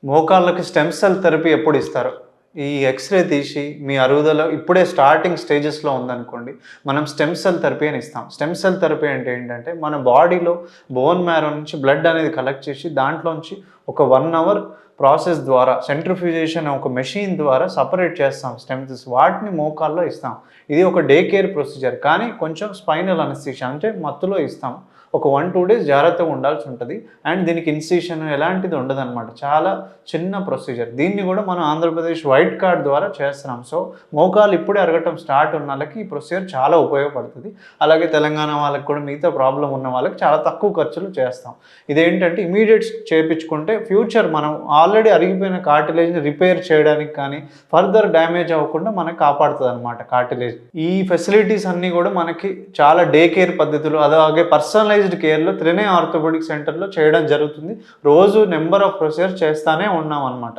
మోకాళ్ళకి stem cell therapy ఎప్పుడు ఇస్తారు? ఈ ఎక్స్‌రే తీసి మీ అరుగుదల ఇప్పుడే స్టార్టింగ్ స్టేజెస్‌లో ఉందనుకోండి, మనం స్టెమ్ సెల్ థెరపీ అని ఇస్తాం. స్టెమ్ సెల్ థెరపీ అంటే ఏంటంటే, మన బాడీలో బోన్ మ్యారో నుంచి బ్లడ్ అనేది కలెక్ట్ చేసి దాంట్లోంచి ఒక 1 అవర్ ప్రాసెస్ ద్వారా సెంట్రిఫ్యూజేషన్ అనే ఒక మెషిన్ ద్వారా సెపరేట్ చేస్తాం స్టెమ్ సెల్స్. వాటిని మోకాల్లో ఇస్తాం. ఇది ఒక డే కేర్ ప్రొసీజర్. కానీ కొంచెం స్పైనల్ అనస్థీషియా అంటే మత్తులో ఇస్తాం. ఒక 1, 2 డేస్ జాగ్రత్తగా ఉండాల్సి ఉంటది. అండ్ దీనికి ఇన్సిషన్ ఎలాంటిది ఉండదనమాట. చాలా చిన్న ప్రొసీజర్. దీన్ని గూడా మనం ఆంధ్రప్రదేశ్ వైట్ కార్డ్ ద్వారా చేస్తున్నాం. సో, మోకాలు ఇప్పుడే అరగటం స్టార్ట్ ఉన్నోళ్ళకి ఈ ప్రొసీజర్ చాలా ఉపయోగపడుతది. అలాగే తెలంగాణ వాళ్ళకి కూడా మిగతా ప్రాబ్లమ్ ఉన్న వాళ్ళకి చాలా తక్కువ ఖర్చులో చేస్తాం. ఇదేంటంటే ఇమ్మీడియేట్ చేపించుకుంటే ఫ్యూచర్ మనం ఆల్రెడీ అరిగిపోయిన కార్టిలేజ్‌ని రిపేర్ చేయడానికి కానీ, ఫర్దర్ డ్యామేజ్ అవ్వకుండా మనకు కాపాడుతదనమాట కార్టిలేజ్. ఈ ఫెసిలిటీస్ అన్నీ గూడా మనకి చాలా డే కేర్ పద్ధతులు అలాగే పర్సనలైజ్డ్ కేర్‌లో త్రినే ఆర్థోపెడిక్ సెంటర్‌లో చేయడం జరుగుతుంది. రోజు నంబర్ ఆఫ్ ప్రొసీజర్స్ చేస్తానే ఉన్నామనమాట.